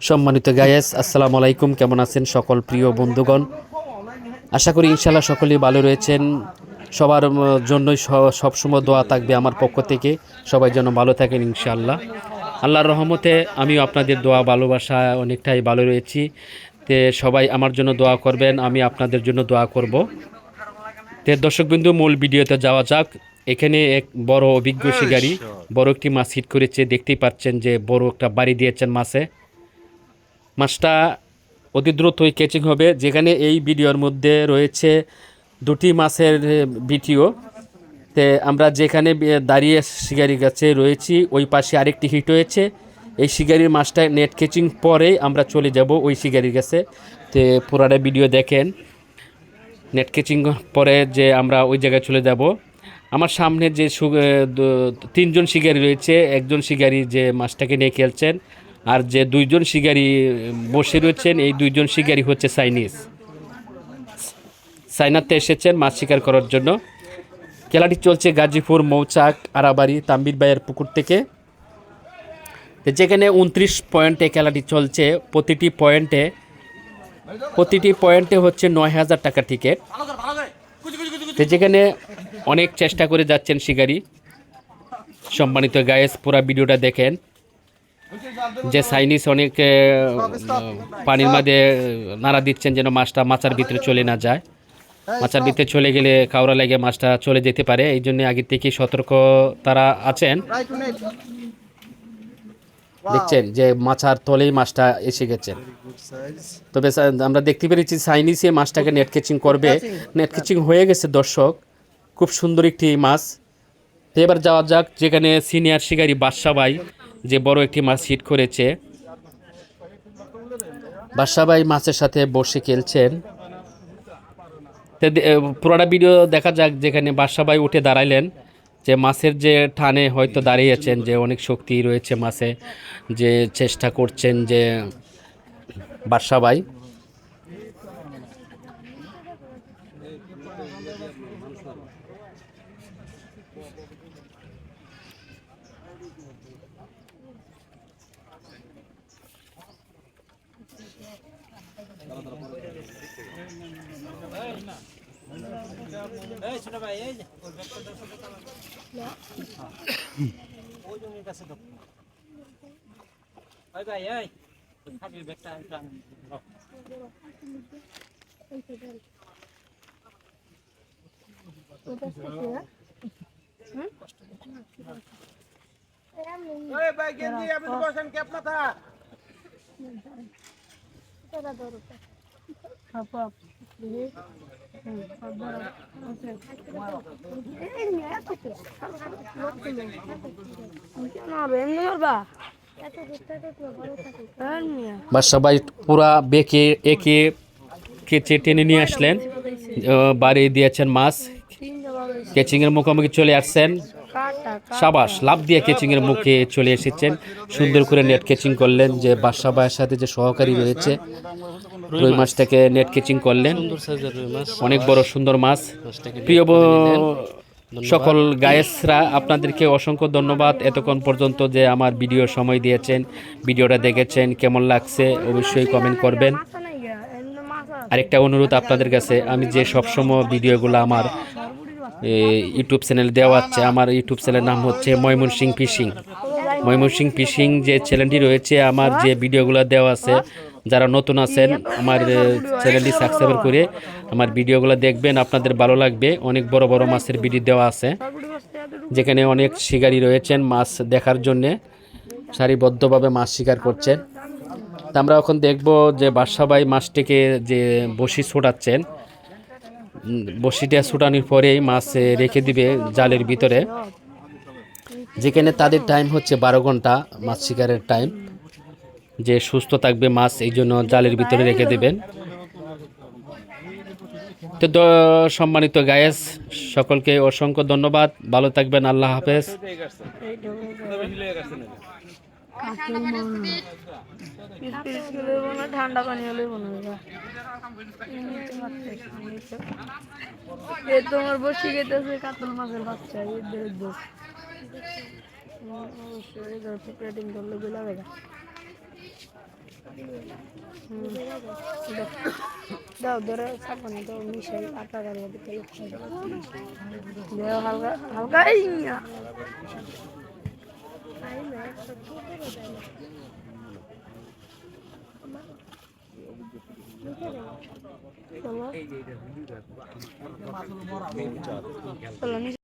সম্মানিত গায়েস, আসসালামু আলাইকুম। কেমন আছেন সকল প্রিয় বন্ধুগণ? আশা করি ইনশাল্লাহ সকলেই ভালো রয়েছেন। সবার জন্যই সবসময় দোয়া থাকবে আমার পক্ষ থেকে। সবাই যেন ভালো থাকেন ইনশাআল্লাহ। আল্লাহর রহমতে আমিও আপনাদের দোয়া ভালোবাসা অনেকটাই ভালো রয়েছি। তে সবাই আমার জন্য দোয়া করবেন, আমি আপনাদের জন্য দোয়া করব। তে দর্শকবিন্দু, মূল ভিডিওতে যাওয়া যাক। এখানে এক বড় অভিজ্ঞ শিকারী বড় একটি মাছ হিট করেছে। দেখতেই পাচ্ছেন যে বড় একটা বাড়ি দিয়েছেন মাছে। মাছটা অতি দ্রুতই ক্যাচিং হবে। যেখানে এই ভিডিওর মধ্যে রয়েছে দুটি মাছের ভিডিও। তে আমরা যেখানে দাঁড়িয়ে শিকারির কাছে রয়েছি ওই পাশে আরেকটি হিট হয়েছে। এই শিকারির মাছটা নেট ক্যাচিং পরেই আমরা চলে যাব ওই শিকারির কাছে। তে পুরাটা ভিডিও দেখেন। নেট ক্যাচিং পরে যে আমরা ওই জায়গায় চলে যাব। আমার সামনে যে তিনজন শিকারি রয়েছে, একজন শিকারি যে মাছটাকে নিয়ে খেলছেন, আর যে দুইজন শিকারি বসে রয়েছেন, এই দুইজন শিকারি হচ্ছে চায়নাতে এসেছেন মাছ শিকার করার জন্য। খেলাটি চলছে গাজীপুর মৌচাক আরাবাড়ি তাম্বির ভাইয়ের পুকুর থেকে। যেখানে 29 পয়েন্টে খেলাটি চলছে। প্রতিটি পয়েন্টে হচ্ছে 9,000 টাকা টিকিট। যেখানে অনেক চেষ্টা করে যাচ্ছেন শিকারি। সম্মানিত গায়েস, পুরো ভিডিওটা দেখেন। যে চাইনিজ অনেক পানির মধ্যে নাড়া দিচ্ছেন যেন মাছটা মাচার ভিতরে চলে না যায়। মাচার ভিতরে চলে গেলে কাউরা লেগে মাছটা চলে যেতে পারে, এই জন্য আগে থেকে সতর্ক তারা আছেন। দেখছেন যে মাছার তলেই মাছটা এসে গেছেন। তবে আমরা দেখতে পেরেছি চাইনিজে মাছটাকে নেট ক্যাচিং করবে। নেট ক্যাচিং হয়ে গেছে দর্শক, খুব সুন্দর একটি মাছ। তো এবার যাওয়া যাক যেখানে সিনিয়র শিকারী বাদশা ভাই যে বড় একটি মাছ হিট করেছে। বাদশা ভাই মাছের সাথে বসে খেলছেন। পুরোটা ভিডিও দেখা যাক। যেখানে বাদশা ভাই উঠে দাঁড়াইলেন, যে মাছের যে টানে হয়তো দাঁড়িয়েছেন, যে অনেক শক্তি রয়েছে মাছে, যে চেষ্টা করছেন যে বাদশা ভাই। বাদশা ভাই পুরা বেঁকে একে কেচে টেনে নিয়ে আসলেন, বাড়ি দিয়েছেন মাছ। কেচিংয়ের মুখোমুখি চলে আসছেন। সাবাস, লাভ দিয়ে কেচিংয়ের মুখে চলে এসেছেন। সুন্দর করে নেট কেচিং করলেন। যে বাদশা ভাইয়ের সাথে যে সহকারী রয়েছে, রুই মাছটাকে নেট কেচিং করলেন। অনেক বড় সুন্দর মাছ। প্রিয় সকল গায়েসরা, আপনাদেরকে অসংখ্য ধন্যবাদ এতক্ষণ পর্যন্ত যে আমার ভিডিও সময় দিয়েছেন, ভিডিওটা দেখেছেন। কেমন লাগছে অবশ্যই কমেন্ট করবেন। আরেকটা অনুরোধ আপনাদের কাছে, আমি যে সবসময় ভিডিওগুলো আমার ইউটিউব চ্যানেল দেওয়া আছে, আমার ইউটিউব চ্যানেলের নাম হচ্ছে ময়মনসিং ফিশিং যে চ্যানেলটি রয়েছে, আমার যে ভিডিওগুলো দেওয়া আছে, যারা নতুন আছেন আমার চ্যানেলটি সাবস্ক্রাইব করে আমার ভিডিওগুলো দেখবেন, আপনাদের ভালো লাগবে। অনেক বড় বড় মাছের ভিডিও দেওয়া আছে, যেখানে অনেক শিকারী রয়েছেন মাছ দেখার জন্যে সারিবদ্ধভাবে মাছ শিকার করছেন। তা আমরা এখন দেখব যে বাদশা ভাই মাছটিকে যে বসি ছোটাচ্ছেন। বসিটা ছোটানোর পরেই মাছ রেখে দিবে জালের ভিতরে। যেখানে তাদের টাইম হচ্ছে 12 ঘন্টা মাছ শিকারের টাইম, যে সুস্থ থাকবে মাছ, এই জন্য জালের ভিতরে রেখে দেবেন। তো সম্মানিত গায়েস, সকলকে অসংখ্য ধন্যবাদ। ভালো থাকবেন। আল্লাহ হাফেজ। ঠান্ডা পানি হলে তোমার বসে গেতেছে কাতল মাছের বাচ্চা অবশ্যই করলে দাও ধরে চাপানি দাও মিশাই আটা গাড়িয়ে দিতে দাও হালকা হালকা ইয়া চলো চলো